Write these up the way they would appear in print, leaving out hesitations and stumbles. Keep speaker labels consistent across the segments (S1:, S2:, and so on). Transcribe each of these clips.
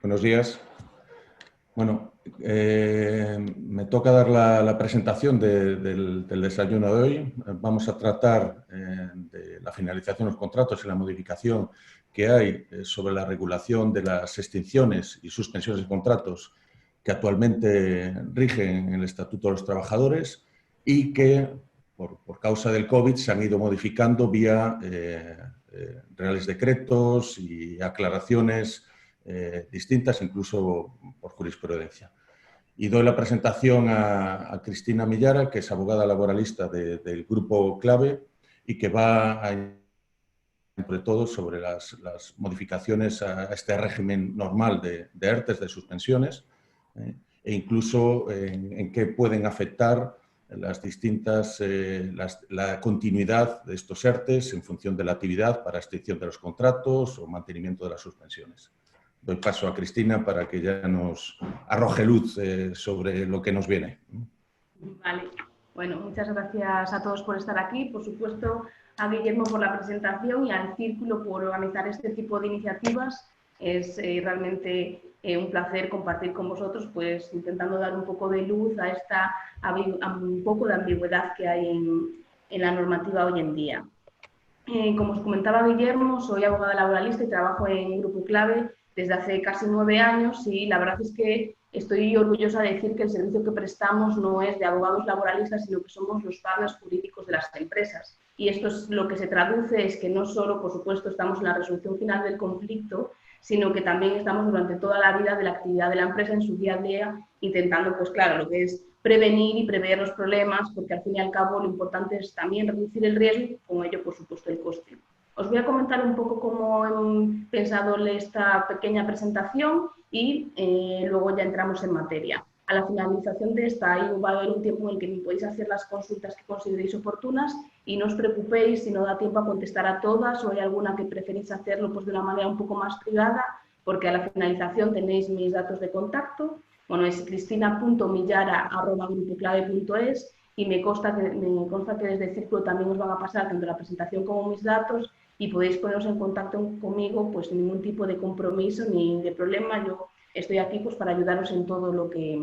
S1: Buenos días. Bueno, me toca dar la presentación del desayuno de hoy. Vamos a tratar de la finalización de los contratos y la modificación que hay sobre la regulación de las extinciones y suspensiones de contratos que actualmente rigen en el Estatuto de los Trabajadores y que, por causa del COVID, se han ido modificando vía reales decretos y aclaraciones distintas, incluso por jurisprudencia. Y doy la presentación a Cristina Millara, que es abogada laboralista del Grupo Clave y que va a, sobre todo, sobre las modificaciones a este régimen normal de ERTEs, de suspensiones, e incluso en qué pueden afectar las distintas, la continuidad de estos ERTEs en función de la actividad para extinción de los contratos o mantenimiento de las suspensiones. Doy paso a Cristina para que ya nos arroje luz sobre lo que nos viene.
S2: Vale. Bueno, muchas gracias a todos por estar aquí. Por supuesto, a Guillermo por la presentación y al Círculo por organizar este tipo de iniciativas. Es realmente un placer compartir con vosotros, pues intentando dar un poco de luz a un poco de ambigüedad que hay en la normativa hoy en día. Como os comentaba Guillermo, soy abogada laboralista y trabajo en Grupo Clave desde hace casi 9 años y la verdad es que estoy orgullosa de decir que el servicio que prestamos no es de abogados laboralistas, sino que somos los partners jurídicos de las empresas. Y esto es lo que se traduce, es que no solo, por supuesto, estamos en la resolución final del conflicto, sino que también estamos durante toda la vida de la actividad de la empresa en su día a día, intentando, pues claro, lo que es prevenir y prever los problemas, porque al fin y al cabo lo importante es también reducir el riesgo y con ello, por supuesto, el coste. Os voy a comentar un poco cómo he pensado esta pequeña presentación y luego ya entramos en materia. A la finalización de esta va a haber un tiempo en el que me podéis hacer las consultas que consideréis oportunas y no os preocupéis si no da tiempo a contestar a todas o hay alguna que preferís hacerlo pues, de una manera un poco más privada, porque a la finalización tenéis mis datos de contacto. Bueno, es cristina.millara@grupoclave.es y me consta que desde el Círculo también os van a pasar tanto la presentación como mis datos y podéis poneros en contacto conmigo pues sin ningún tipo de compromiso ni de problema. Yo estoy aquí pues para ayudaros en todo lo que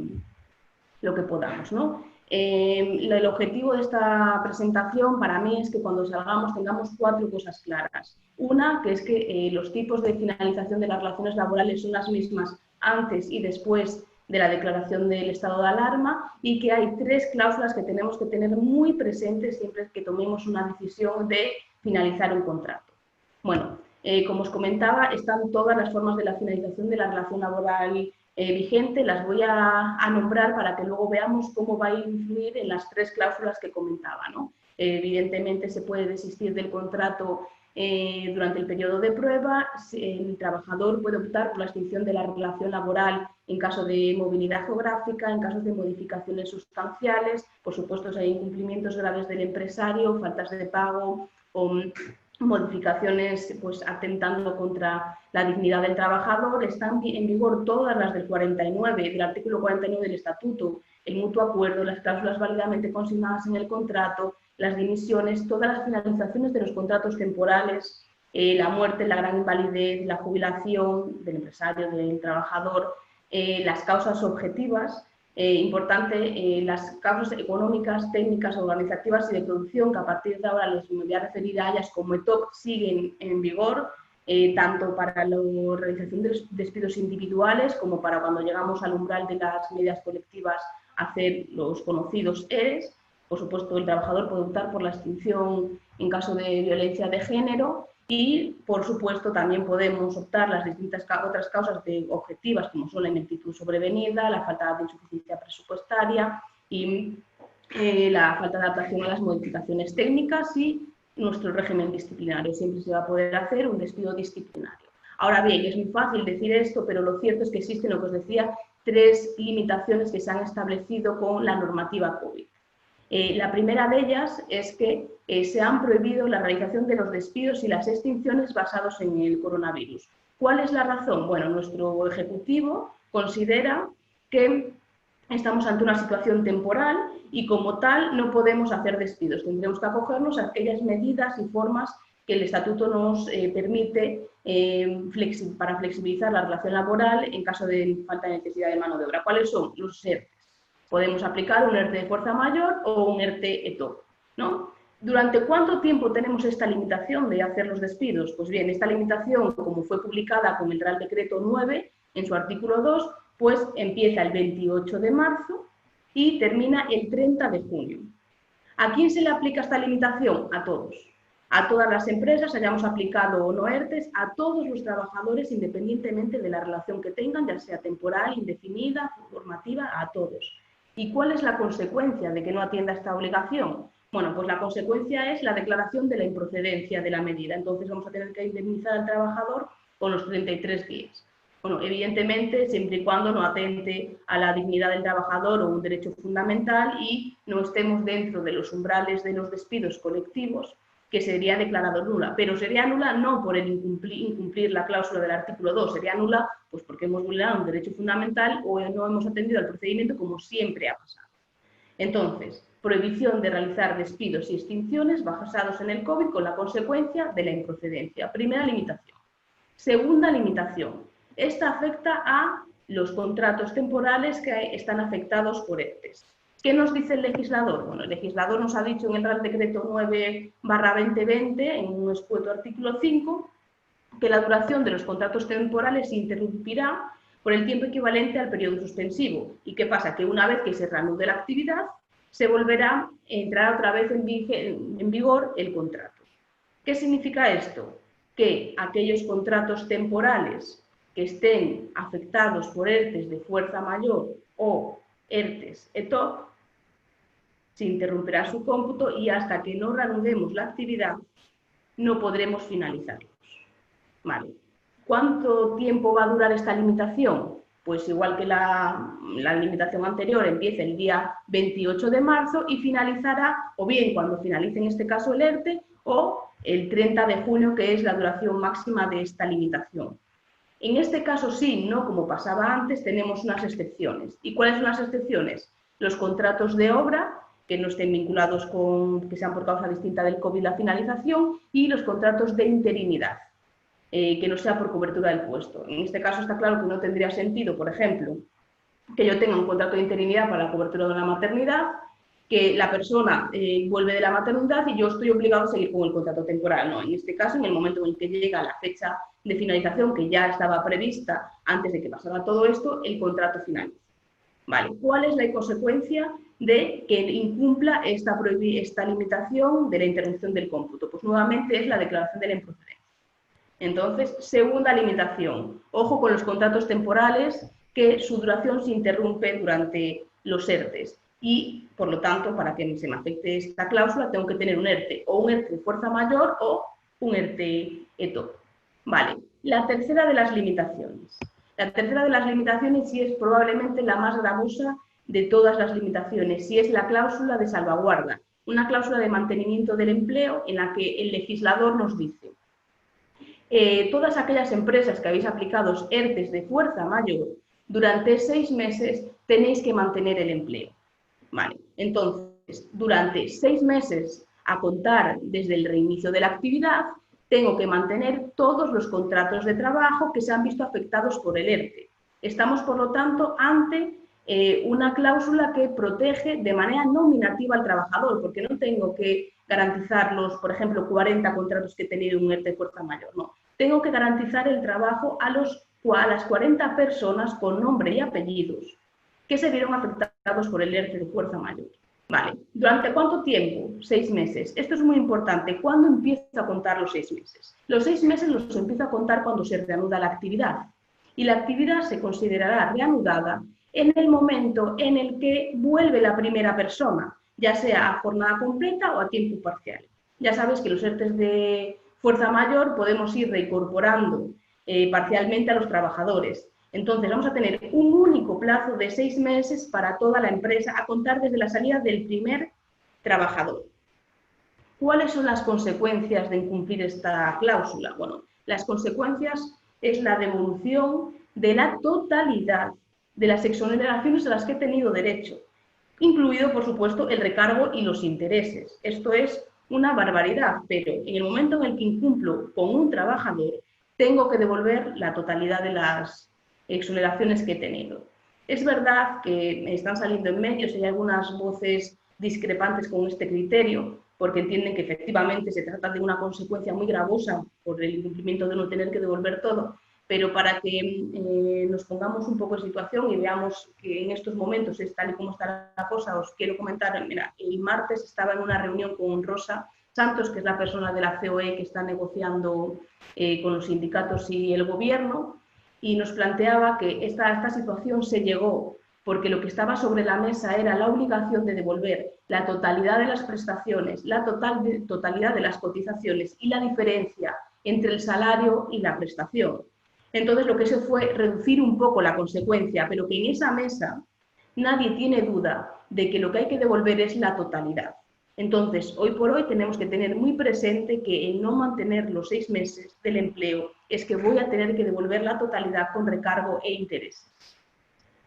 S2: podamos, ¿no? El objetivo de esta presentación para mí es que cuando salgamos tengamos 4 cosas claras. Una, que es que los tipos de finalización de las relaciones laborales son las mismas antes y después de la declaración del estado de alarma y que hay 3 cláusulas que tenemos que tener muy presentes siempre que tomemos una decisión de finalizar un contrato. Bueno, como os comentaba, están todas las formas de la finalización de la relación laboral vigente, las voy a nombrar para que luego veamos cómo va a influir en las 3 cláusulas que comentaba, ¿no? Evidentemente se puede desistir del contrato durante el periodo de prueba, el trabajador puede optar por la extinción de la relación laboral en caso de movilidad geográfica, en casos de modificaciones sustanciales, por supuesto si hay incumplimientos graves del empresario, faltas de pago o modificaciones pues, atentando contra la dignidad del trabajador. Están en vigor todas las del 49, del artículo 49 del Estatuto, el mutuo acuerdo, las cláusulas válidamente consignadas en el contrato, las dimisiones, todas las finalizaciones de los contratos temporales, la muerte, la gran invalidez, la jubilación del empresario, del trabajador, las causas objetivas. Importante, las causas económicas, técnicas, organizativas y de producción, que a partir de ahora les voy a referir a ellas como ETOP, siguen en vigor, tanto para la realización de los despidos individuales como para cuando llegamos al umbral de las medidas colectivas hacer los conocidos ERES. Por supuesto, el trabajador puede optar por la extinción en caso de violencia de género. Y, por supuesto, también podemos optar las distintas otras causas objetivas, como son la ineptitud sobrevenida, la falta de insuficiencia presupuestaria y la falta de adaptación a las modificaciones técnicas y nuestro régimen disciplinario. Siempre se va a poder hacer un despido disciplinario. Ahora bien, es muy fácil decir esto, pero lo cierto es que existen, lo que os decía, 3 limitaciones que se han establecido con la normativa COVID. La primera de ellas es que se han prohibido la realización de los despidos y las extinciones basados en el coronavirus. ¿Cuál es la razón? Bueno, nuestro Ejecutivo considera que estamos ante una situación temporal y como tal no podemos hacer despidos. Tendremos que acogernos a aquellas medidas y formas que el estatuto nos permite para flexibilizar la relación laboral en caso de falta de necesidad de mano de obra. ¿Cuáles son los ERTE? Podemos aplicar un ERTE de fuerza mayor o un ERTE ETO, ¿no? ¿Durante cuánto tiempo tenemos esta limitación de hacer los despidos? Pues bien, esta limitación, como fue publicada con el Real Decreto 9, en su artículo 2, pues empieza el 28 de marzo y termina el 30 de junio. ¿A quién se le aplica esta limitación? A todos. A todas las empresas, hayamos aplicado o no ERTES, a todos los trabajadores, independientemente de la relación que tengan, ya sea temporal, indefinida, formativa, a todos. ¿Y cuál es la consecuencia de que no atienda esta obligación? Bueno, pues la consecuencia es la declaración de la improcedencia de la medida. Entonces vamos a tener que indemnizar al trabajador con los 33 días. Bueno, evidentemente, siempre y cuando no atente a la dignidad del trabajador o un derecho fundamental y no estemos dentro de los umbrales de los despidos colectivos, que sería declarado nula. Pero sería nula no por el incumplir la cláusula del artículo 2, sería nula pues porque hemos vulnerado un derecho fundamental o no hemos atendido al procedimiento como siempre ha pasado. Entonces, prohibición de realizar despidos y extinciones basados en el COVID con la consecuencia de la improcedencia. Primera limitación. Segunda limitación. Esta afecta a los contratos temporales que están afectados por ERTES. ¿Qué nos dice el legislador? Bueno, el legislador nos ha dicho en el Real Decreto 9/2020, en un escueto artículo 5, que la duración de los contratos temporales se interrumpirá por el tiempo equivalente al periodo suspensivo. ¿Y qué pasa? Que una vez que se reanude la actividad, se volverá a entrar otra vez en vigor el contrato. ¿Qué significa esto? Que aquellos contratos temporales que estén afectados por ERTES de fuerza mayor o ERTES ETOP, se interrumpirá su cómputo y hasta que no reanudemos la actividad no podremos finalizarlos. Vale. ¿Cuánto tiempo va a durar esta limitación? Pues igual que la limitación anterior, empieza el día 28 de marzo y finalizará, o bien cuando finalice en este caso el ERTE, o el 30 de junio, que es la duración máxima de esta limitación. En este caso sí, no como pasaba antes, tenemos unas excepciones. ¿Y cuáles son las excepciones? Los contratos de obra, que no estén vinculados con, que sean por causa distinta del COVID la finalización, y los contratos de interinidad, que no sea por cobertura del puesto. En este caso está claro que no tendría sentido, por ejemplo, que yo tenga un contrato de interinidad para la cobertura de una maternidad, que la persona vuelve de la maternidad y yo estoy obligado a seguir con el contrato temporal. No, en este caso, en el momento en el que llega la fecha de finalización, que ya estaba prevista antes de que pasara todo esto, el contrato finaliza. Vale, ¿cuál es la consecuencia de que incumpla esta limitación de la interrupción del cómputo? Pues nuevamente es la declaración de la improcedencia. Entonces, segunda limitación. Ojo con los contratos temporales, que su duración se interrumpe durante los ERTES. Y, por lo tanto, para que se me afecte esta cláusula, tengo que tener un ERTE o un ERTE de fuerza mayor o un ERTE ETO. Vale, la tercera de las limitaciones. La tercera de las limitaciones sí es probablemente la más gravosa de todas las limitaciones, sí es la cláusula de salvaguarda, una cláusula de mantenimiento del empleo en la que el legislador nos dice todas aquellas empresas que habéis aplicado ERTES de fuerza mayor, durante 6 meses tenéis que mantener el empleo. Vale, entonces, durante 6 meses a contar desde el reinicio de la actividad, tengo que mantener todos los contratos de trabajo que se han visto afectados por el ERTE. Estamos, por lo tanto, ante una cláusula que protege de manera nominativa al trabajador, porque no tengo que garantizar los, por ejemplo, 40 contratos que he tenido en un ERTE de fuerza mayor, no. Tengo que garantizar el trabajo a las 40 personas con nombre y apellidos que se vieron afectados por el ERTE de fuerza mayor. Vale, ¿durante cuánto tiempo? 6 meses. Esto es muy importante. ¿Cuándo empieza a contar los 6 meses? Los 6 meses los empiezo a contar cuando se reanuda la actividad. Y la actividad se considerará reanudada en el momento en el que vuelve la primera persona, ya sea a jornada completa o a tiempo parcial. Ya sabes que los ERTEs de fuerza mayor podemos ir reincorporando parcialmente a los trabajadores. Entonces, vamos a tener un único plazo de 6 meses para toda la empresa a contar desde la salida del primer trabajador. ¿Cuáles son las consecuencias de incumplir esta cláusula? Bueno, las consecuencias es la devolución de la totalidad de las exoneraciones a las que he tenido derecho, incluido, por supuesto, el recargo y los intereses. Esto es una barbaridad, pero en el momento en el que incumplo con un trabajador, tengo que devolver la totalidad de las exoneraciones que he tenido. Es verdad que están saliendo en medios y hay algunas voces discrepantes con este criterio, porque entienden que efectivamente se trata de una consecuencia muy gravosa por el incumplimiento de no tener que devolver todo, pero para que nos pongamos un poco en situación y veamos que en estos momentos es tal y como está la cosa, os quiero comentar, mira, el martes estaba en una reunión con Rosa Santos, que es la persona de la COE que está negociando con los sindicatos y el gobierno, y nos planteaba que esta situación se llegó porque lo que estaba sobre la mesa era la obligación de devolver la totalidad de las prestaciones, la totalidad de las cotizaciones y la diferencia entre el salario y la prestación. Entonces, lo que se fue reducir un poco la consecuencia, pero que en esa mesa nadie tiene duda de que lo que hay que devolver es la totalidad. Entonces, hoy por hoy tenemos que tener muy presente que el no mantener los 6 meses del empleo es que voy a tener que devolver la totalidad con recargo e intereses.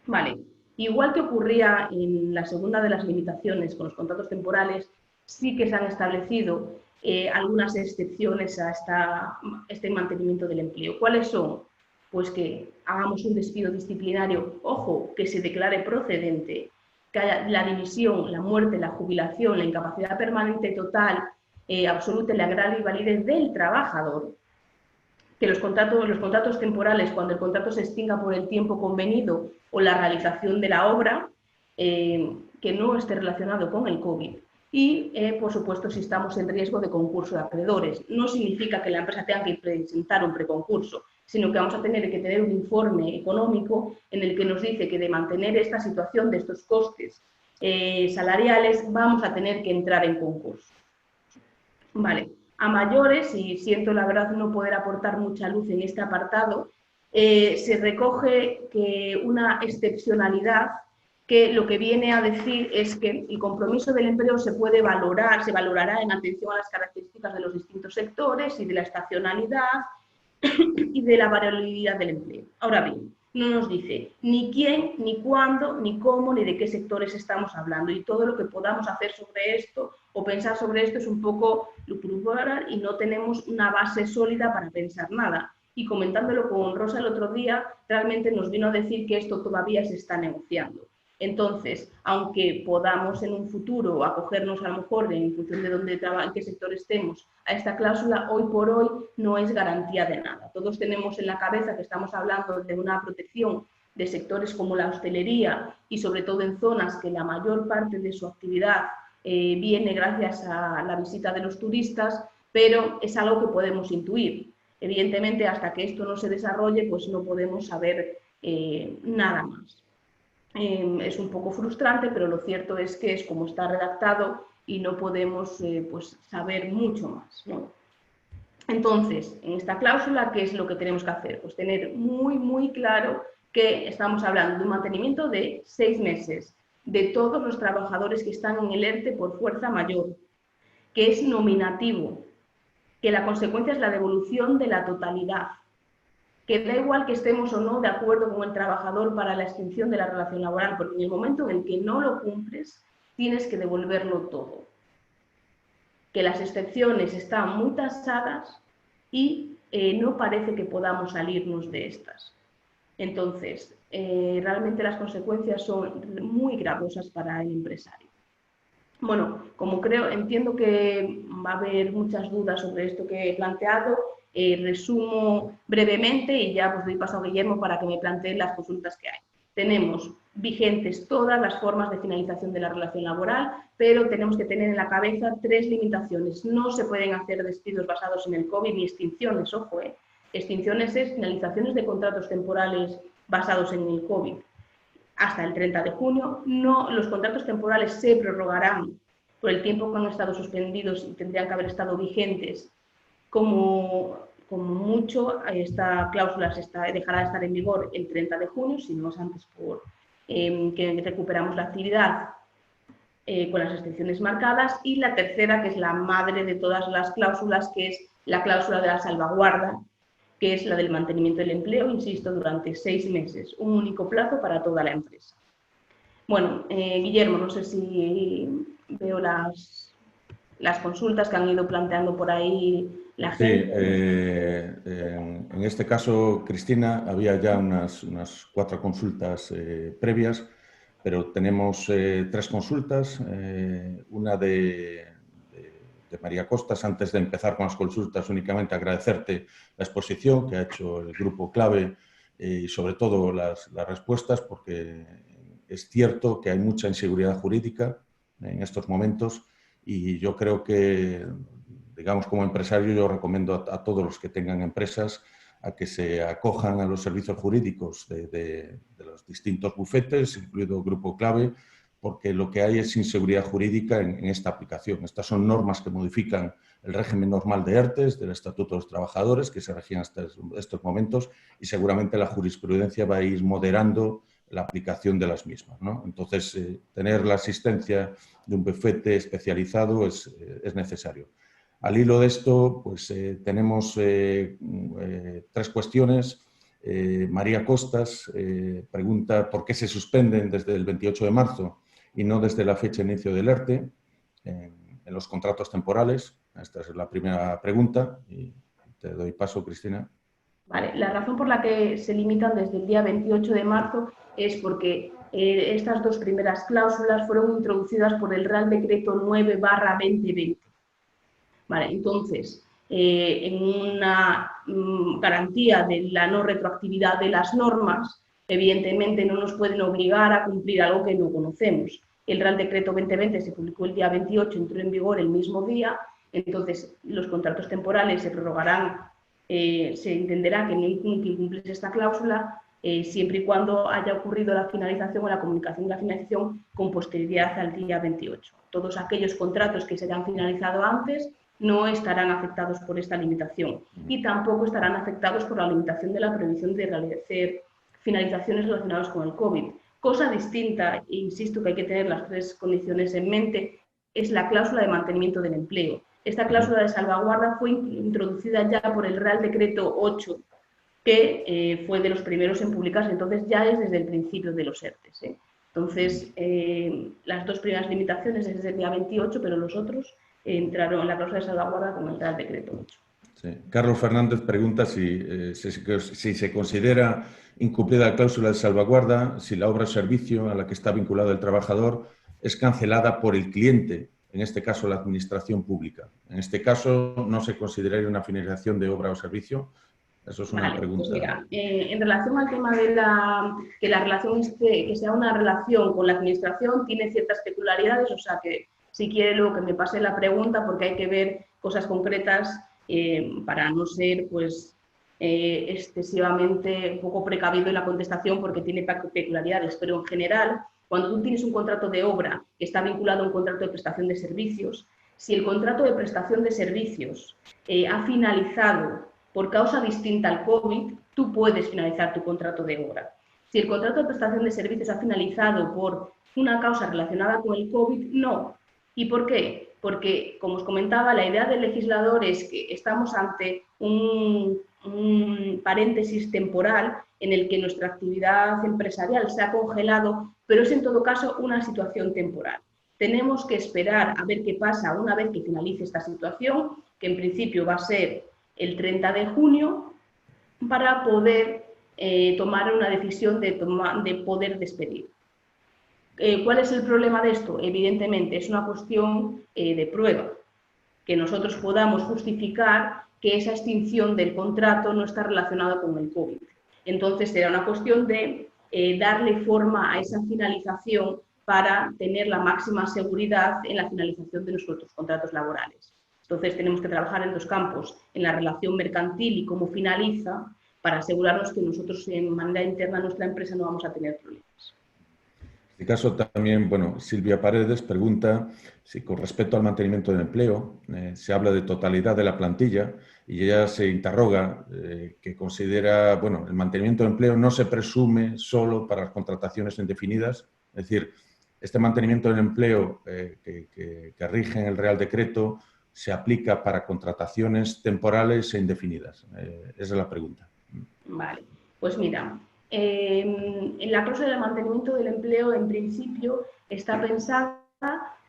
S2: Vale, igual que ocurría en la segunda de las limitaciones con los contratos temporales, sí que se han establecido algunas excepciones a este mantenimiento del empleo. ¿Cuáles son? Pues que hagamos un despido disciplinario, ojo, que se declare procedente, que haya la dimisión, la muerte, la jubilación, la incapacidad permanente total, absoluta, la grave y validez del trabajador, que los contratos temporales, cuando el contrato se extinga por el tiempo convenido o la realización de la obra, que no esté relacionado con el COVID. Y, por supuesto, si estamos en riesgo de concurso de acreedores. No significa que la empresa tenga que presentar un preconcurso, sino que vamos a tener que tener un informe económico en el que nos dice que de mantener esta situación de estos costes salariales vamos a tener que entrar en concurso. Vale. A mayores, y siento la verdad no poder aportar mucha luz en este apartado, se recoge que una excepcionalidad que lo que viene a decir es que el compromiso del empleo se valorará en atención a las características de los distintos sectores y de la estacionalidad y de la variabilidad del empleo. Ahora bien, no nos dice ni quién, ni cuándo, ni cómo, ni de qué sectores estamos hablando, y todo lo que podamos hacer sobre esto o pensar sobre esto es un poco lucular y no tenemos una base sólida para pensar nada. Y comentándolo con Rosa el otro día, realmente nos vino a decir que esto todavía se está negociando. Entonces, aunque podamos en un futuro acogernos a lo mejor en función de dónde en qué sector estemos a esta cláusula, hoy por hoy no es garantía de nada. Todos tenemos en la cabeza que estamos hablando de una protección de sectores como la hostelería y sobre todo en zonas que la mayor parte de su actividad viene gracias a la visita de los turistas, pero es algo que podemos intuir. Evidentemente, hasta que esto no se desarrolle, pues no podemos saber nada más. Es un poco frustrante, pero lo cierto es que es como está redactado y no podemos pues, saber mucho más, ¿no? Entonces, en esta cláusula, ¿qué es lo que tenemos que hacer? Pues tener muy claro que estamos hablando de un mantenimiento de 6 meses de todos los trabajadores que están en el ERTE por fuerza mayor, que es nominativo, que la consecuencia es la devolución de la totalidad, que da igual que estemos o no de acuerdo con el trabajador para la extinción de la relación laboral, porque en el momento en el que no lo cumples, tienes que devolverlo todo. Que las excepciones están muy tasadas y no parece que podamos salirnos de estas. Entonces, realmente las consecuencias son muy gravosas para el empresario. Bueno, como entiendo que va a haber muchas dudas sobre esto que he planteado, resumo brevemente y ya pues doy paso a Guillermo para que me plantee las consultas que hay. Tenemos vigentes todas las formas de finalización de la relación laboral, pero tenemos que tener en la cabeza 3 limitaciones. No se pueden hacer despidos basados en el COVID ni extinciones, ojo, extinciones es finalizaciones de contratos temporales basados en el COVID. Hasta el 30 de junio, los contratos temporales se prorrogarán por el tiempo que han estado suspendidos y tendrían que haber estado vigentes. Como mucho, esta cláusula dejará de estar en vigor el 30 de junio, si no es antes que recuperamos la actividad con las excepciones marcadas. Y la tercera, que es la madre de todas las cláusulas, que es la cláusula de la salvaguarda, que es la del mantenimiento del empleo, insisto, durante 6 meses, un único plazo para toda la empresa. Bueno, Guillermo, no sé si veo las las consultas que han ido planteando por ahí la
S1: Sí,
S2: gente.
S1: en este caso, Cristina, había ya unas 4 consultas previas, pero tenemos 3 consultas. Una de María Costas. Antes de empezar con las consultas, únicamente agradecerte la exposición que ha hecho el grupo clave y sobre todo las respuestas, porque es cierto que hay mucha inseguridad jurídica en estos momentos y yo creo que, digamos, como empresario, yo recomiendo a todos los que tengan empresas a que se acojan a los servicios jurídicos de los distintos bufetes, incluido el grupo clave, porque lo que hay es inseguridad jurídica en esta aplicación. Estas son normas que modifican el régimen normal de ERTES, del Estatuto de los Trabajadores, que se regían hasta estos momentos, y seguramente la jurisprudencia va a ir moderando la aplicación de las mismas, ¿no? Entonces, tener la asistencia de un bufete especializado es necesario. Al hilo de esto, pues tenemos 3 cuestiones. María Costas pregunta por qué se suspenden desde el 28 de marzo y no desde la fecha de inicio del ERTE en los contratos temporales. Esta es la primera pregunta y te doy paso, Cristina.
S2: Vale, la razón por la que se limitan desde el día 28 de marzo es porque estas 2 primeras cláusulas fueron introducidas por el Real Decreto 9/2020. Vale, entonces, en una garantía de la no retroactividad de las normas, evidentemente no nos pueden obligar a cumplir algo que no conocemos. El Real Decreto 2020 se publicó el día 28, entró en vigor el mismo día, entonces los contratos temporales se prorrogarán, se entenderá que no incumples esta cláusula siempre y cuando haya ocurrido la finalización o la comunicación de la finalización con posterioridad al día 28. Todos aquellos contratos que se hayan finalizado antes no estarán afectados por esta limitación y tampoco estarán afectados por la limitación de la prohibición de realizar finalizaciones relacionadas con el COVID. Cosa distinta, e insisto que hay que tener las 3 condiciones en mente, es la cláusula de mantenimiento del empleo. Esta cláusula de salvaguarda fue introducida ya por el Real Decreto 8, que fue de los primeros en publicarse, entonces ya es desde el principio de los ERTES. Entonces, las 2 primeras limitaciones es desde el día 28, pero los otros entraron en la cláusula de salvaguarda con el Real Decreto 8.
S1: Sí. Carlos Fernández pregunta si se considera incumplida la cláusula de salvaguarda si la obra o servicio a la que está vinculado el trabajador es cancelada por el cliente, en este caso la administración pública. En este caso, ¿no se consideraría una finalización de obra o servicio? Eso es una pregunta.
S2: Pues mira, en relación al tema de que la relación que sea una relación con la administración tiene ciertas peculiaridades, o sea que si quiere luego que me pase la pregunta porque hay que ver cosas concretas para no ser pues excesivamente un poco precavido en la contestación porque tiene peculiaridades, pero en general, cuando tú tienes un contrato de obra que está vinculado a un contrato de prestación de servicios, si el contrato de prestación de servicios ha finalizado por causa distinta al COVID, tú puedes finalizar tu contrato de obra. Si el contrato de prestación de servicios ha finalizado por una causa relacionada con el COVID, no. ¿Y por qué? Porque, como os comentaba, la idea del legislador es que estamos ante un paréntesis temporal en el que nuestra actividad empresarial se ha congelado, pero es en todo caso una situación temporal. Tenemos que esperar a ver qué pasa una vez que finalice esta situación, que en principio va a ser el 30 de junio, para poder tomar una decisión de poder despedir. ¿Cuál es el problema de esto? Evidentemente, es una cuestión de prueba, que nosotros podamos justificar que esa extinción del contrato no está relacionada con el COVID. Entonces, será una cuestión de darle forma a esa finalización para tener la máxima seguridad en la finalización de nuestros contratos laborales. Entonces, tenemos que trabajar en 2 campos, en la relación mercantil y cómo finaliza, para asegurarnos que nosotros en manera interna en nuestra empresa no vamos a tener problemas.
S1: En este caso también, bueno, Silvia Paredes pregunta si con respecto al mantenimiento del empleo se habla de totalidad de la plantilla y ella se interroga que considera, bueno, el mantenimiento del empleo no se presume solo para las contrataciones indefinidas, es decir, este mantenimiento del empleo que rige en el Real Decreto se aplica para contrataciones temporales e indefinidas. Esa es la pregunta.
S2: Vale, pues mira, en la cláusula de mantenimiento del empleo, en principio, está pensada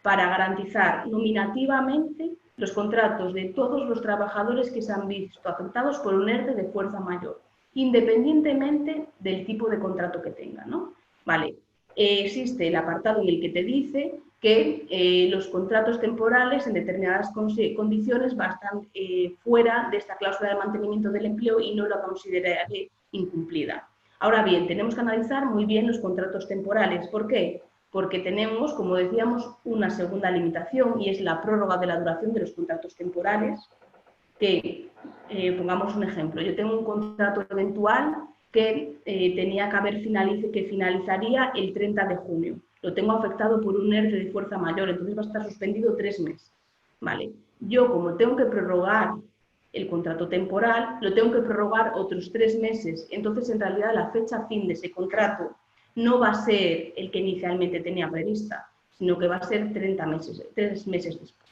S2: para garantizar nominativamente los contratos de todos los trabajadores que se han visto afectados por un ERTE de fuerza mayor, independientemente del tipo de contrato que tengan, ¿no? Vale, existe el apartado en el que te dice que los contratos temporales en determinadas condiciones van a estar fuera de esta cláusula de mantenimiento del empleo y no la consideraré incumplida. Ahora bien, tenemos que analizar muy bien los contratos temporales. ¿Por qué? Porque tenemos, como decíamos, una segunda limitación y es la prórroga de la duración de los contratos temporales. Que, pongamos un ejemplo, yo tengo un contrato eventual que tenía que finalizaría el 30 de junio. Lo tengo afectado por un ERTE de fuerza mayor, entonces va a estar suspendido 3 meses. Vale. Yo, como tengo que prorrogar el contrato temporal, lo tengo que prorrogar otros 3 meses. Entonces, en realidad, la fecha fin de ese contrato no va a ser el que inicialmente tenía prevista, sino que va a ser 3 meses después.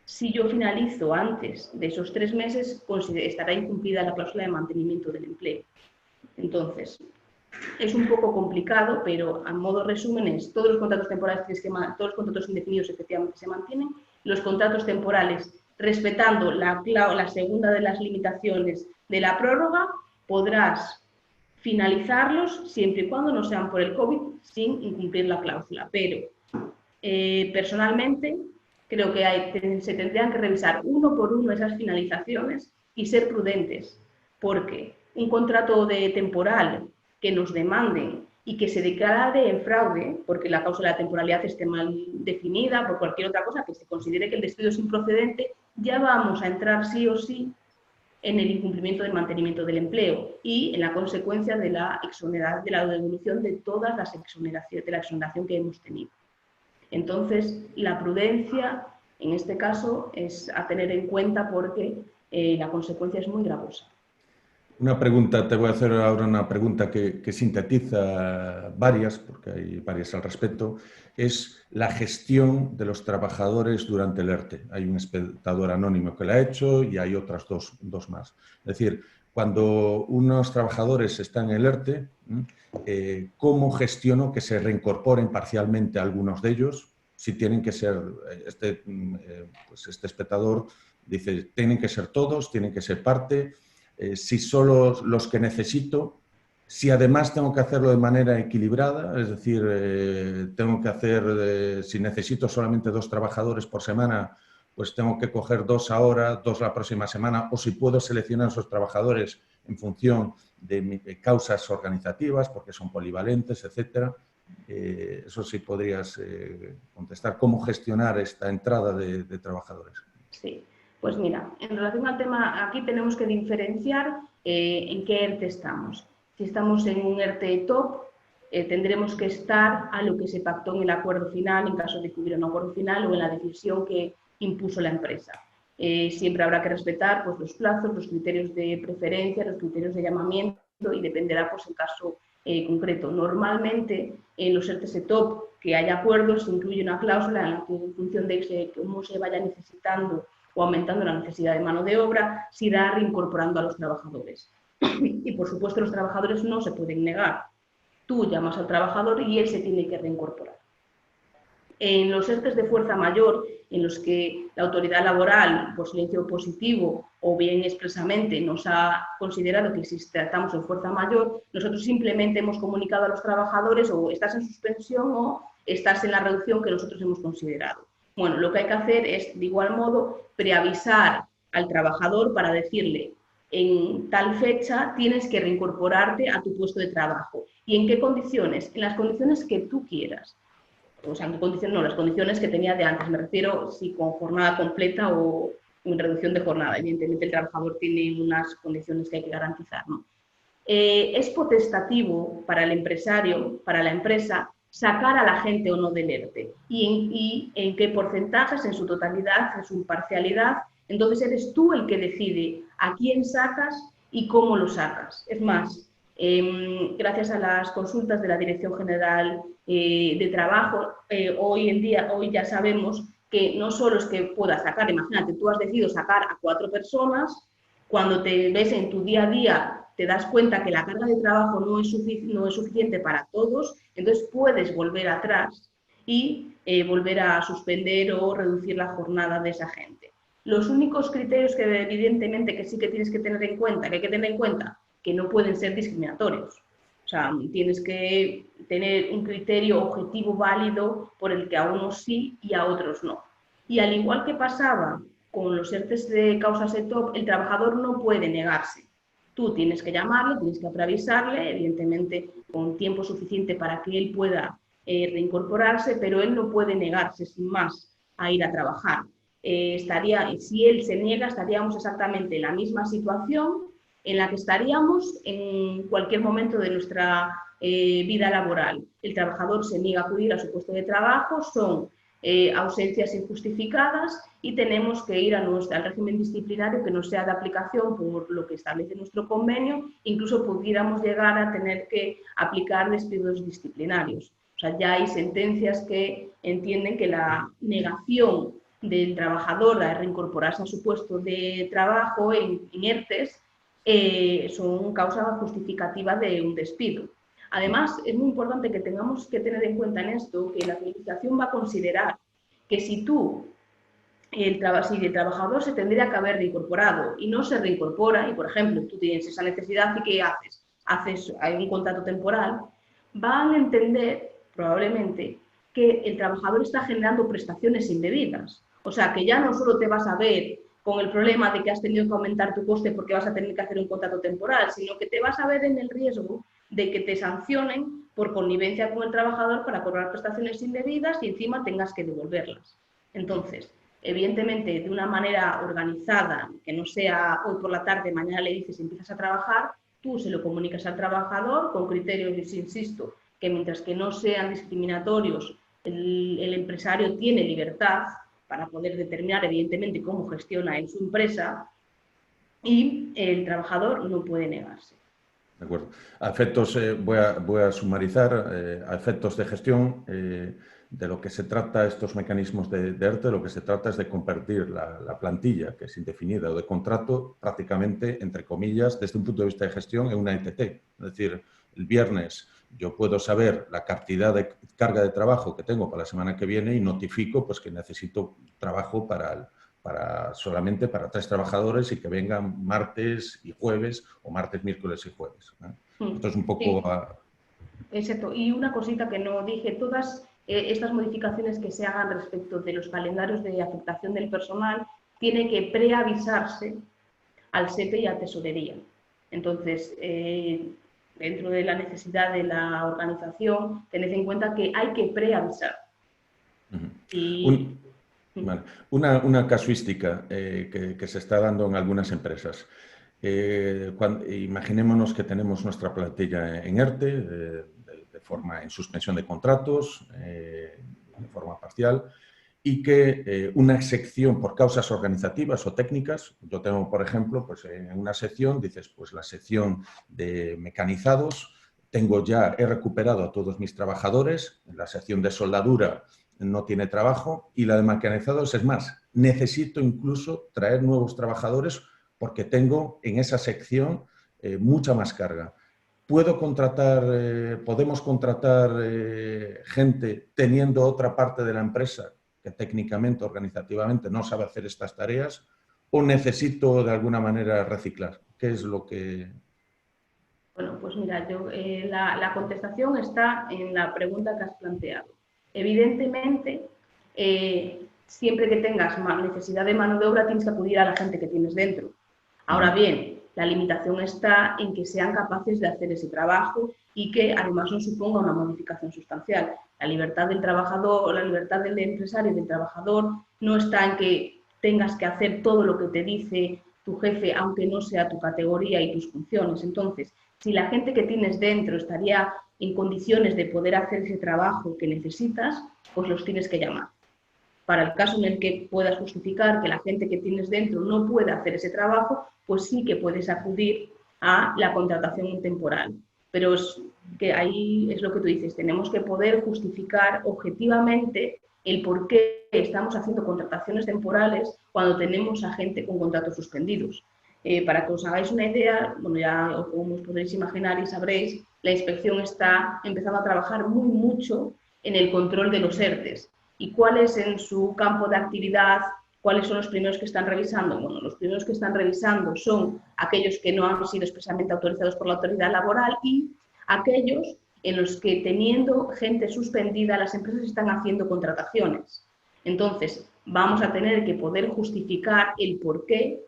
S2: Si yo finalizo antes de esos 3 meses, estará incumplida la cláusula de mantenimiento del empleo. Entonces, es un poco complicado, pero a modo resumen es todos los contratos temporales, todos los contratos indefinidos efectivamente se mantienen, los contratos temporales, respetando la segunda de las limitaciones de la prórroga, podrás finalizarlos siempre y cuando no sean por el COVID sin incumplir la cláusula. Pero personalmente creo que se tendrían que revisar uno por uno esas finalizaciones y ser prudentes, porque un contrato de temporal que nos demanden y que se declare en fraude, porque la cláusula de temporalidad esté mal definida, por cualquier otra cosa, que se considere que el despido es improcedente, ya vamos a entrar sí o sí en el incumplimiento del mantenimiento del empleo y en la consecuencia de la devolución de todas las exoneraciones, de la exoneración que hemos tenido. Entonces, la prudencia, en este caso, es a tener en cuenta porque la consecuencia es muy gravosa.
S1: Una pregunta, te voy a hacer ahora una pregunta que sintetiza varias, porque hay varias al respecto, es la gestión de los trabajadores durante el ERTE. Hay un espectador anónimo que la ha hecho y hay otras dos más. Es decir, cuando unos trabajadores están en el ERTE, ¿cómo gestiono que se reincorporen parcialmente algunos de ellos? Si tienen que ser, pues este espectador dice, tienen que ser todos, tienen que ser parte. Si solo los que necesito, si además tengo que hacerlo de manera equilibrada, es decir, tengo que hacer, si necesito solamente 2 trabajadores por semana, pues tengo que coger 2 ahora, 2 la próxima semana, o si puedo seleccionar esos trabajadores en función de causas organizativas, porque son polivalentes, etcétera. Eso sí podrías contestar. ¿Cómo gestionar esta entrada de trabajadores?
S2: Sí. Pues mira, en relación al tema, aquí tenemos que diferenciar en qué ERTE estamos. Si estamos en un ERTE top, tendremos que estar a lo que se pactó en el acuerdo final, en caso de que hubiera un acuerdo final o en la decisión que impuso la empresa. Siempre habrá que respetar pues, los plazos, los criterios de preferencia, los criterios de llamamiento y dependerá pues, el caso concreto. Normalmente, en los ERTE top que hay acuerdos, se incluye una cláusula en la que, en función de cómo se vaya necesitando o aumentando la necesidad de mano de obra, se irá reincorporando a los trabajadores. Y, por supuesto, los trabajadores no se pueden negar. Tú llamas al trabajador y él se tiene que reincorporar. En los ERTE de fuerza mayor, en los que la autoridad laboral, por silencio positivo o bien expresamente, nos ha considerado que si estamos en fuerza mayor, nosotros simplemente hemos comunicado a los trabajadores o estás en suspensión o estás en la reducción que nosotros hemos considerado. Bueno, lo que hay que hacer es, de igual modo, preavisar al trabajador para decirle, en tal fecha tienes que reincorporarte a tu puesto de trabajo. ¿Y en qué condiciones? En las condiciones que tú quieras. O sea, en condiciones, no, las condiciones que tenía de antes. Me refiero si con jornada completa o en reducción de jornada. Evidentemente, el trabajador tiene unas condiciones que hay que garantizar, ¿no? Es potestativo para el empresario, para la empresa, sacar a la gente o no del ERTE y en qué porcentajes, en su totalidad, en su parcialidad. Entonces eres tú el que decide a quién sacas y cómo lo sacas. Es más, gracias a las consultas de la Dirección General de Trabajo, hoy ya sabemos que no solo es que puedas sacar, imagínate, tú has decidido sacar a 4 personas, cuando te ves en tu día a día te das cuenta que la carga de trabajo no es suficiente para todos, entonces puedes volver atrás y volver a suspender o reducir la jornada de esa gente. Los únicos criterios que evidentemente que sí que tienes que tener en cuenta, que no pueden ser discriminatorios. O sea, tienes que tener un criterio objetivo válido por el que a unos sí y a otros no. Y al igual que pasaba con los ERTEs de causas ETOP, el trabajador no puede negarse. Tú tienes que llamarle, tienes que preavisarle, evidentemente con tiempo suficiente para que él pueda reincorporarse, pero él no puede negarse sin más a ir a trabajar. Si él se niega, estaríamos exactamente en la misma situación en la que estaríamos en cualquier momento de nuestra vida laboral. El trabajador se niega a acudir a su puesto de trabajo, son ausencias injustificadas y tenemos que ir al régimen disciplinario que no sea de aplicación por lo que establece nuestro convenio, incluso pudiéramos llegar a tener que aplicar despidos disciplinarios. O sea, ya hay sentencias que entienden que la negación del trabajador a reincorporarse a su puesto de trabajo en ERTES son causa justificativa de un despido. Además, es muy importante que tengamos que tener en cuenta en esto que la Administración va a considerar que si el trabajador se tendría que haber reincorporado y no se reincorpora, y por ejemplo tú tienes esa necesidad y ¿qué haces? Hay un contrato temporal, van a entender probablemente que el trabajador está generando prestaciones indebidas. O sea, que ya no solo te vas a ver con el problema de que has tenido que aumentar tu coste porque vas a tener que hacer un contrato temporal, sino que te vas a ver en el riesgo de que te sancionen por connivencia con el trabajador para cobrar prestaciones indebidas y encima tengas que devolverlas. Entonces, evidentemente, de una manera organizada, que no sea hoy por la tarde, mañana le dices empiezas a trabajar, tú se lo comunicas al trabajador con criterios, insisto, que mientras que no sean discriminatorios, el empresario tiene libertad para poder determinar, evidentemente, cómo gestiona en su empresa y el trabajador no puede negarse.
S1: De acuerdo. A efectos, voy a sumarizar, a efectos de gestión, de lo que se trata estos mecanismos de ERTE, lo que se trata es de convertir la plantilla, que es indefinida, o de contrato, prácticamente, entre comillas, desde un punto de vista de gestión, en una ETT. Es decir, el viernes yo puedo saber la cantidad de carga de trabajo que tengo para la semana que viene y notifico pues, que necesito trabajo solamente para 3 trabajadores y que vengan martes y jueves o martes, miércoles y jueves. Esto es un poco...
S2: Sí. Exacto. Y una cosita que no dije, todas estas modificaciones que se hagan respecto de los calendarios de afectación del personal tiene que preavisarse al SEPE y a Tesorería. Entonces, dentro de la necesidad de la organización, tened en cuenta que hay que preavisar.
S1: Vale. Una casuística que se está dando en algunas empresas. Imaginémonos que tenemos nuestra plantilla en ERTE, en suspensión de contratos, de forma parcial, y que una sección por causas organizativas o técnicas, yo tengo, por ejemplo, pues en una sección, dices, pues la sección de mecanizados, he recuperado a todos mis trabajadores, en la sección de soldadura no tiene trabajo y la de mecanizados es más, necesito incluso traer nuevos trabajadores porque tengo en esa sección mucha más carga. ¿Podemos contratar gente teniendo otra parte de la empresa que técnicamente, organizativamente, no sabe hacer estas tareas o necesito de alguna manera reciclar? ¿Qué es lo que...?
S2: Bueno, pues mira, la contestación está en la pregunta que has planteado. Evidentemente, siempre que tengas necesidad de mano de obra, tienes que acudir a la gente que tienes dentro. Ahora bien, la limitación está en que sean capaces de hacer ese trabajo y que además no suponga una modificación sustancial. La libertad del trabajador, la libertad del empresario y del trabajador no está en que tengas que hacer todo lo que te dice tu jefe, aunque no sea tu categoría y tus funciones. Entonces, si la gente que tienes dentro estaría en condiciones de poder hacer ese trabajo que necesitas, pues los tienes que llamar. Para el caso en el que puedas justificar que la gente que tienes dentro no puede hacer ese trabajo, pues sí que puedes acudir a la contratación temporal. Pero que ahí es lo que tú dices, tenemos que poder justificar objetivamente el por qué estamos haciendo contrataciones temporales cuando tenemos a gente con contratos suspendidos. Para que os hagáis una idea, bueno, como os podréis imaginar y sabréis, la inspección está empezando a trabajar mucho en el control de los ERTEs. ¿Y cuáles en su campo de actividad, cuáles son los primeros que están revisando? Bueno, los primeros que están revisando son aquellos que no han sido expresamente autorizados por la autoridad laboral y aquellos en los que, teniendo gente suspendida, las empresas están haciendo contrataciones. Entonces, vamos a tener que poder justificar el por qué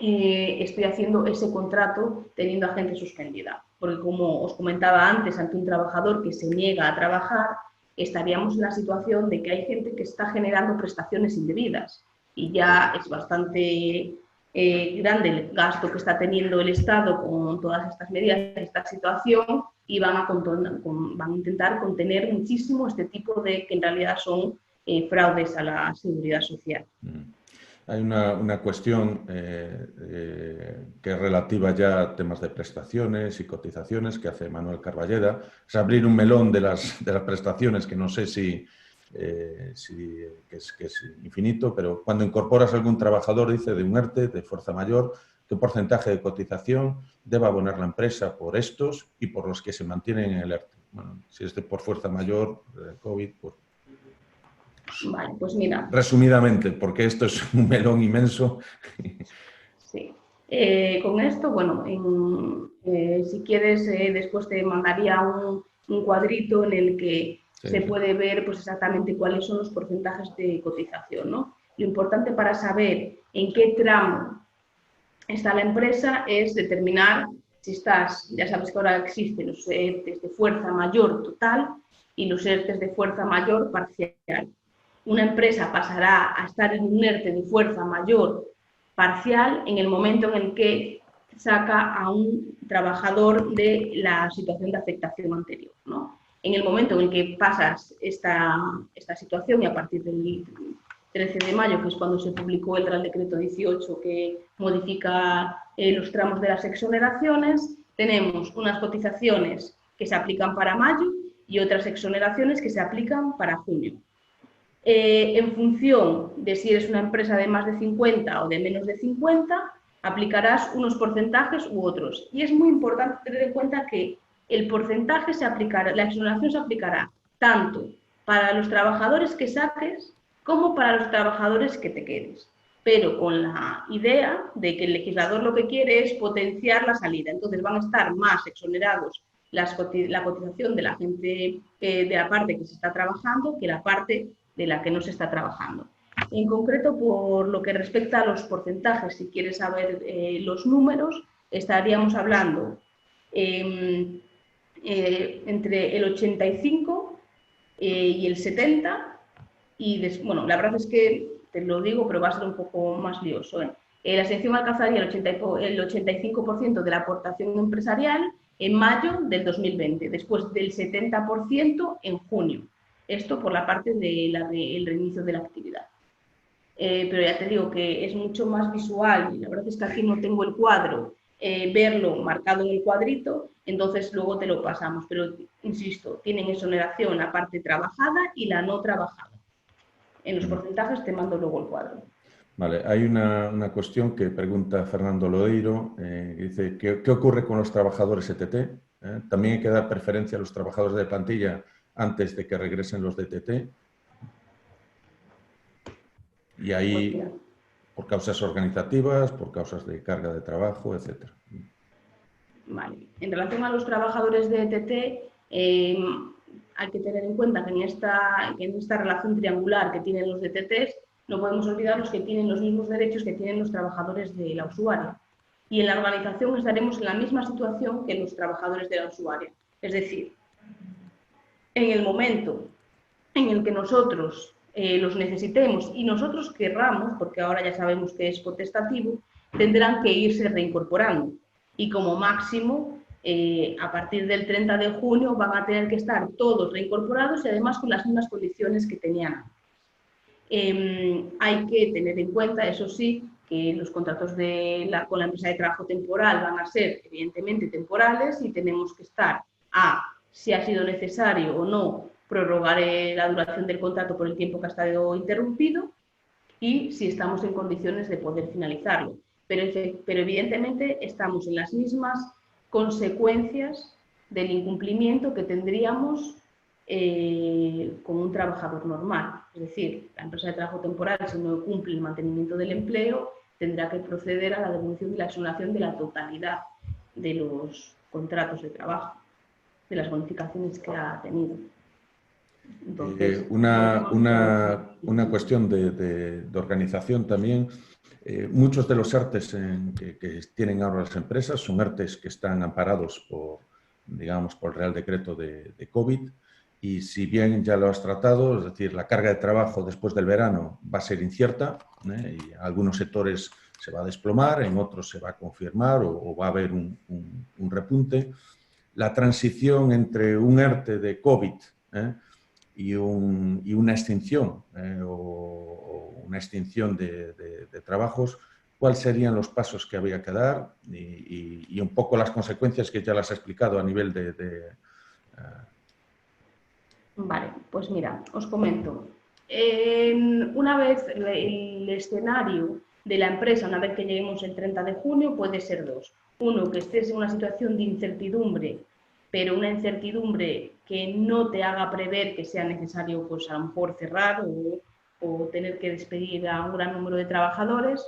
S2: estoy haciendo ese contrato teniendo a gente suspendida. Porque, como os comentaba antes, ante un trabajador que se niega a trabajar, estaríamos en la situación de que hay gente que está generando prestaciones indebidas y ya es bastante grande el gasto que está teniendo el Estado con todas estas medidas, esta situación, y van a intentar contener muchísimo este tipo de, que en realidad son fraudes a la seguridad social.
S1: Hay una cuestión que es relativa ya a temas de prestaciones y cotizaciones que hace Manuel Carballeda. Es abrir un melón de las prestaciones que no sé si es infinito, pero cuando incorporas a algún trabajador, dice, de un ERTE, de fuerza mayor, ¿qué porcentaje de cotización debe abonar la empresa por estos y por los que se mantienen en el ERTE? Bueno, si es por fuerza mayor, COVID, pues...
S2: Vale, pues mira.
S1: Resumidamente, porque esto es un melón inmenso.
S2: Sí. Con esto, bueno, si quieres, después te mandaría un cuadrito en el que se puede ver pues, exactamente cuáles son los porcentajes de cotización, ¿no? Lo importante para saber en qué tramo está la empresa es determinar si estás, ya sabes que ahora existen los ERTEs de fuerza mayor total y los ERTEs de fuerza mayor parcial. Una empresa pasará a estar en un ERTE de fuerza mayor parcial en el momento en el que saca a un trabajador de la situación de afectación anterior, ¿no? En el momento en el que pasas esta situación, y a partir del 13 de mayo, que es cuando se publicó el Real Decreto 18 que modifica los tramos de las exoneraciones, tenemos unas cotizaciones que se aplican para mayo y otras exoneraciones que se aplican para junio. En función de si eres una empresa de más de 50 o de menos de 50, aplicarás unos porcentajes u otros. Y es muy importante tener en cuenta que el porcentaje se aplicará, la exoneración se aplicará tanto para los trabajadores que saques como para los trabajadores que te quedes, pero con la idea de que el legislador lo que quiere es potenciar la salida. Entonces van a estar más exonerados la cotización de la gente, de la parte que se está trabajando, que la parte de la que no se está trabajando. En concreto, por lo que respecta a los porcentajes, si quieres saber los números, estaríamos hablando entre el 85 y el 70, y bueno, la verdad es que te lo digo, pero va a ser un poco más lioso. La exención alcanzaría el 85% de la aportación empresarial en mayo del 2020, después del 70% en junio. Esto por la parte del reinicio de la actividad. Pero ya te digo que es mucho más visual, y la verdad es que aquí no tengo el cuadro, verlo marcado en el cuadrito, entonces luego te lo pasamos. Pero, insisto, tienen exoneración la parte trabajada y la no trabajada. En los porcentajes te mando luego el cuadro.
S1: Vale, hay una cuestión que pregunta Fernando Lodeiro, dice, ¿qué ocurre con los trabajadores ETT? ¿También hay que dar preferencia a los trabajadores de plantilla antes de que regresen los de ETT? Y ahí, por causas organizativas, por causas de carga de trabajo, etc.
S2: Vale. En relación a los trabajadores de ETT, hay que tener en cuenta que en esta relación triangular que tienen los DTTs, no podemos olvidarnos que tienen los mismos derechos que tienen los trabajadores de la usuaria. Y en la organización estaremos en la misma situación que los trabajadores de la usuaria. Es decir, en el momento en el que nosotros los necesitemos y nosotros querramos, porque ahora ya sabemos que es potestativo, tendrán que irse reincorporando. Y como máximo, a partir del 30 de junio van a tener que estar todos reincorporados y además con las mismas condiciones que tenían. Hay que tener en cuenta, eso sí, que los contratos con la empresa de trabajo temporal van a ser evidentemente temporales y tenemos que estar si ha sido necesario o no prorrogar la duración del contrato por el tiempo que ha estado interrumpido y si estamos en condiciones de poder finalizarlo. Pero evidentemente estamos en las mismas consecuencias del incumplimiento que tendríamos como un trabajador normal. Es decir, la empresa de trabajo temporal, si no cumple el mantenimiento del empleo, tendrá que proceder a la devolución y la exoneración de la totalidad de los contratos de trabajo, de las bonificaciones que ha tenido. Entonces,
S1: una cuestión de organización también. Muchos de los ERTEs que tienen ahora las empresas son ERTEs que están amparados por, digamos, por el Real Decreto de COVID, y si bien ya lo has tratado, es decir, la carga de trabajo después del verano va a ser incierta, y en algunos sectores se va a desplomar, en otros se va a confirmar o va a haber un repunte. La transición entre un ERTE de COVID y una extinción o una extinción de trabajos, ¿cuáles serían los pasos que habría que dar? Y un poco las consecuencias que ya las has explicado a nivel
S2: Vale, pues mira, os comento. Una vez el escenario de la empresa, una vez que lleguemos el 30 de junio, puede ser dos. Uno, que estés en una situación de incertidumbre, pero una incertidumbre que no te haga prever que sea necesario, pues a lo mejor cerrar o tener que despedir a un gran número de trabajadores,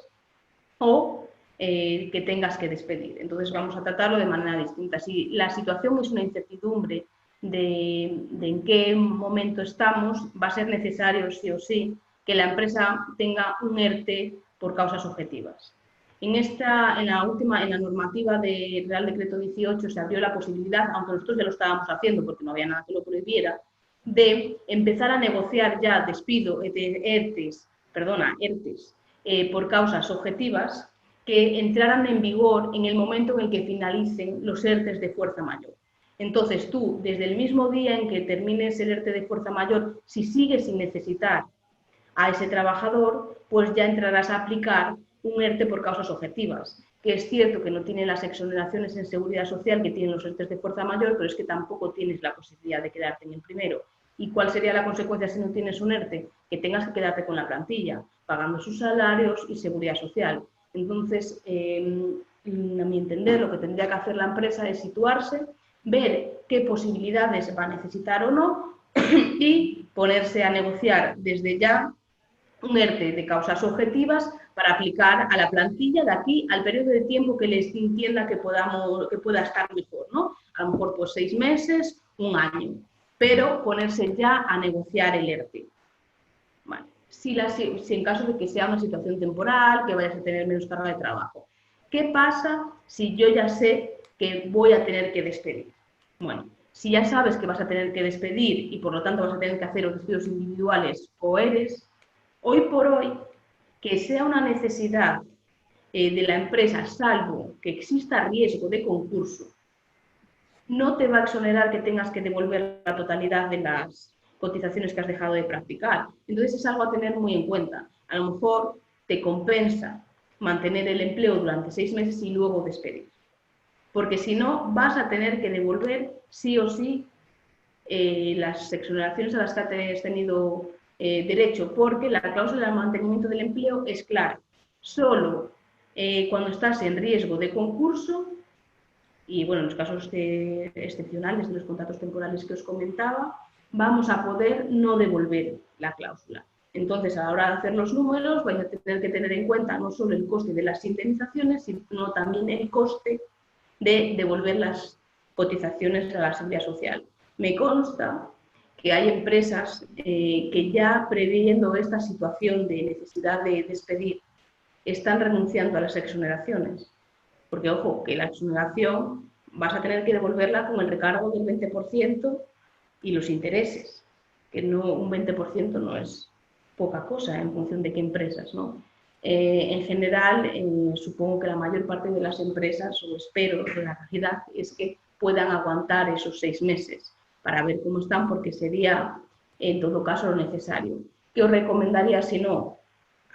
S2: o que tengas que despedir. Entonces vamos a tratarlo de manera distinta. Si la situación es una incertidumbre de en qué momento estamos, va a ser necesario sí o sí que la empresa tenga un ERTE por causas objetivas. En la normativa del Real Decreto 18 se abrió la posibilidad, aunque nosotros ya lo estábamos haciendo porque no había nada que lo prohibiera, de empezar a negociar ya ERTEs por causas objetivas que entraran en vigor en el momento en el que finalicen los ERTEs de fuerza mayor. Entonces tú, desde el mismo día en que termines el ERTE de fuerza mayor, si sigues sin necesitar a ese trabajador, pues ya entrarás a aplicar un ERTE por causas objetivas, que es cierto que no tiene las exoneraciones en seguridad social que tienen los ERTEs de fuerza mayor, pero es que tampoco tienes la posibilidad de quedarte en el primero. ¿Y cuál sería la consecuencia si no tienes un ERTE? Que tengas que quedarte con la plantilla, pagando sus salarios y seguridad social. Entonces, a mi entender, lo que tendría que hacer la empresa es situarse, ver qué posibilidades va a necesitar o no y ponerse a negociar desde ya un ERTE de causas objetivas para aplicar a la plantilla de aquí al periodo de tiempo que les entienda que pueda estar mejor, ¿no? A lo mejor pues 6 meses, un año, pero ponerse ya a negociar el ERTE. Vale. Si en caso de que sea una situación temporal, que vayas a tener menos carga de trabajo. ¿Qué pasa si yo ya sé que voy a tener que despedir? Bueno, si ya sabes que vas a tener que despedir y por lo tanto vas a tener que hacer los despidos individuales o ERES, hoy por hoy, que sea una necesidad de la empresa, salvo que exista riesgo de concurso, no te va a exonerar que tengas que devolver la totalidad de las cotizaciones que has dejado de practicar. Entonces es algo a tener muy en cuenta. A lo mejor te compensa mantener el empleo durante 6 meses y luego despedir. Porque si no, vas a tener que devolver sí o sí las exoneraciones a las que has tenido derecho, porque la cláusula de mantenimiento del empleo es clara. Solo cuando estás en riesgo de concurso, y bueno, en los casos excepcionales de los contratos temporales que os comentaba, vamos a poder no devolver la cláusula. Entonces, a la hora de hacer los números, vais a tener que tener en cuenta no solo el coste de las indemnizaciones, sino también el coste de devolver las cotizaciones a la Seguridad Social. Me consta que hay empresas que ya previendo esta situación de necesidad de despedir, están renunciando a las exoneraciones. Porque, ojo, que la exoneración vas a tener que devolverla con el recargo del 20% y los intereses, que no, un 20% no es poca cosa en función de qué empresas, ¿no? En general, supongo que la mayor parte de las empresas, o espero que la realidad es que puedan aguantar esos 6 meses para ver cómo están, porque sería, en todo caso, lo necesario. ¿Qué os recomendaría si no?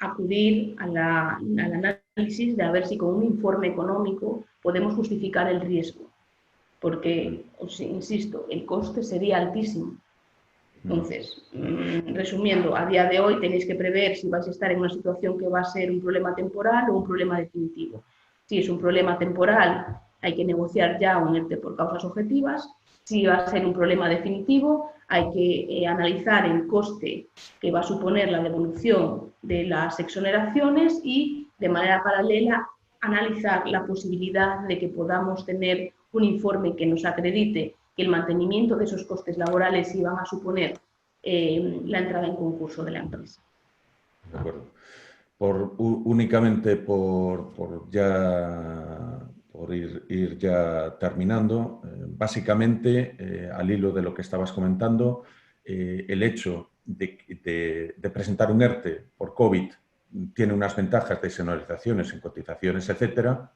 S2: Acudir al análisis de a ver si con un informe económico podemos justificar el riesgo, porque, os insisto, el coste sería altísimo. Entonces, resumiendo, a día de hoy tenéis que prever si vais a estar en una situación que va a ser un problema temporal o un problema definitivo. Si es un problema temporal, hay que negociar ya un ERTE por causas objetivas. Si va a ser un problema definitivo, hay que analizar el coste que va a suponer la devolución de las exoneraciones y, de manera paralela, analizar la posibilidad de que podamos tener un informe que nos acredite que el mantenimiento de esos costes laborales iban a suponer la entrada en concurso de la empresa.
S1: De acuerdo. Únicamente por ir ya terminando, básicamente, al hilo de lo que estabas comentando, el hecho de presentar un ERTE por COVID tiene unas ventajas de exoneraciones en cotizaciones, etcétera,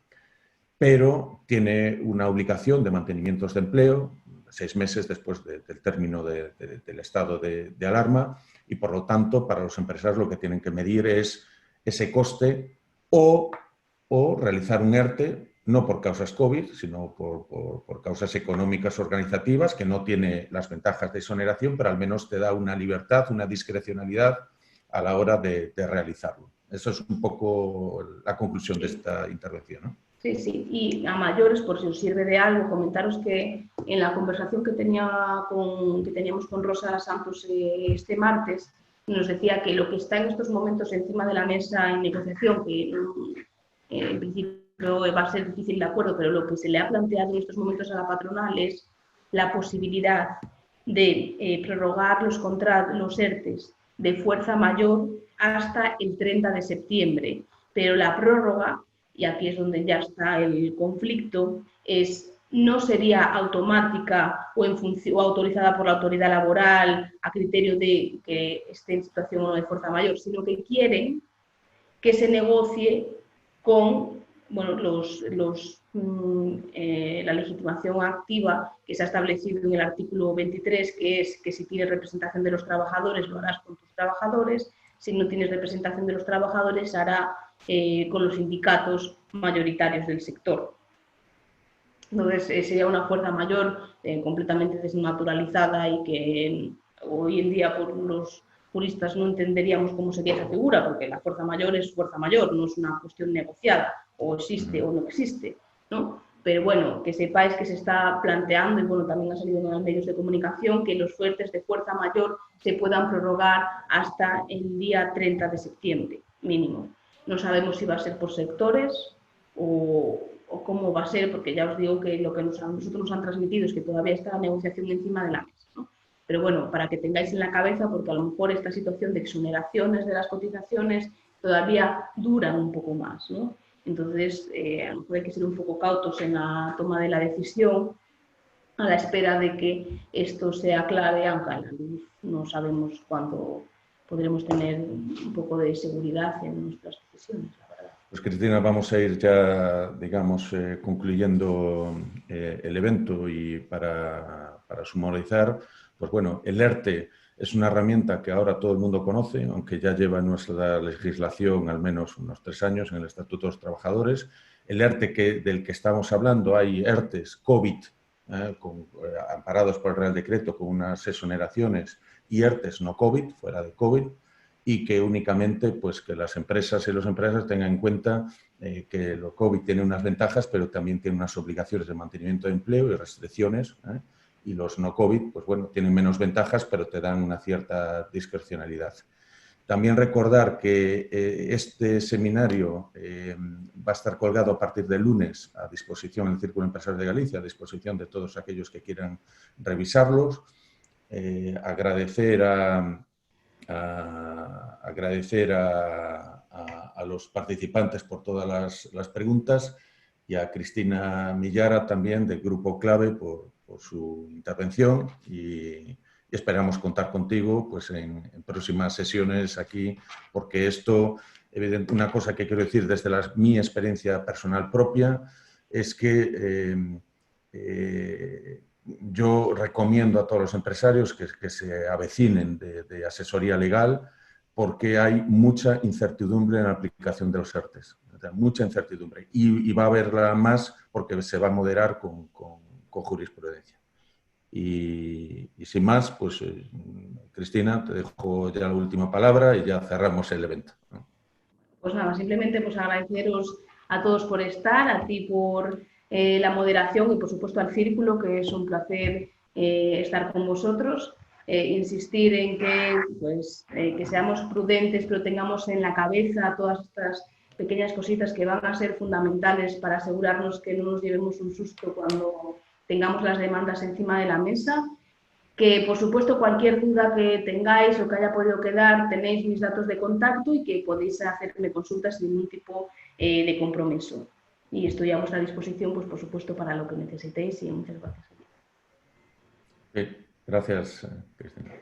S1: pero tiene una obligación de mantenimientos de empleo 6 meses después del término del estado de alarma, y por lo tanto para los empresarios lo que tienen que medir es ese coste o realizar un ERTE, no por causas COVID, sino por causas económicas organizativas, que no tiene las ventajas de exoneración, pero al menos te da una libertad, una discrecionalidad a la hora de realizarlo. Eso es un poco la conclusión de esta intervención, ¿no?
S2: Sí, sí, y a mayores, por si os sirve de algo, comentaros que en la conversación que teníamos con Rosa Santos este martes, nos decía que lo que está en estos momentos encima de la mesa en negociación, que en principio va a ser difícil de acuerdo, pero lo que se le ha planteado en estos momentos a la patronal es la posibilidad de prorrogar los ERTES de fuerza mayor hasta el 30 de septiembre, pero la prórroga, y aquí es donde ya está el conflicto, no sería automática o autorizada por la autoridad laboral a criterio de que esté en situación o no de fuerza mayor, sino que quieren que se negocie con la legitimación activa que se ha establecido en el artículo 23, que es que si tienes representación de los trabajadores lo harás con tus trabajadores, si no tienes representación de los trabajadores se hará con los sindicatos mayoritarios del sector. Entonces sería una fuerza mayor completamente desnaturalizada y que hoy en día por los juristas no entenderíamos cómo sería esa figura, porque la fuerza mayor es fuerza mayor, no es una cuestión negociada, o existe o no existe, ¿no? Pero bueno, que sepáis que se está planteando, y bueno, también ha salido en los medios de comunicación, que los ERTEs de fuerza mayor se puedan prorrogar hasta el día 30 de septiembre, mínimo. No sabemos si va a ser por sectores o cómo va a ser, porque ya os digo que lo que nosotros nos han transmitido es que todavía está la negociación encima de la mesa, ¿no? Pero bueno, para que tengáis en la cabeza, porque a lo mejor esta situación de exoneraciones de las cotizaciones todavía duran un poco más, ¿no? Entonces, a lo mejor hay que ser un poco cautos en la toma de la decisión a la espera de que esto se aclare, aunque a la luz no sabemos cuándo podremos tener un poco de seguridad en nuestras decisiones, la verdad.
S1: Pues Cristina, vamos a ir ya, digamos, concluyendo el evento, y para sumarizar, pues bueno, el ERTE es una herramienta que ahora todo el mundo conoce, aunque ya lleva en nuestra legislación al menos unos 3 años en el Estatuto de los Trabajadores. El ERTE del que estamos hablando, hay ERTEs COVID, amparados por el Real Decreto con unas exoneraciones, y ERTEs no COVID, fuera de COVID, y que únicamente pues, que las empresas y los empresarios tengan en cuenta que lo COVID tiene unas ventajas, pero también tiene unas obligaciones de mantenimiento de empleo y restricciones, y los no COVID, pues bueno, tienen menos ventajas, pero te dan una cierta discrecionalidad. También recordar que este seminario va a estar colgado a partir del lunes a disposición en el Círculo Empresarial de Galicia, a disposición de todos aquellos que quieran revisarlos. Agradecer a los participantes por todas las preguntas, y a Cristina Millara también del Grupo Clave por su intervención, y esperamos contar contigo pues, en próximas sesiones aquí, porque esto, evidentemente, una cosa que quiero decir desde mi experiencia personal propia es que yo recomiendo a todos los empresarios que se avecinen de asesoría legal, porque hay mucha incertidumbre en la aplicación de los ERTEs, mucha incertidumbre, y va a haberla más porque se va a moderar con jurisprudencia. Y sin más, pues Cristina, te dejo ya la última palabra y ya cerramos el evento, ¿no?
S2: Pues nada, simplemente pues agradeceros a todos por estar, a ti por la moderación y por supuesto al Círculo, que es un placer estar con vosotros. insistir en que, pues, que seamos prudentes, pero tengamos en la cabeza todas estas pequeñas cositas que van a ser fundamentales para asegurarnos que no nos llevemos un susto cuando tengamos las demandas encima de la mesa. Que, por supuesto, cualquier duda que tengáis o que haya podido quedar, tenéis mis datos de contacto y que podéis hacerme consultas sin ningún tipo de compromiso. Y estoy a vuestra disposición, pues, por supuesto, para lo que necesitéis y muchas gracias.
S1: Gracias, Cristina.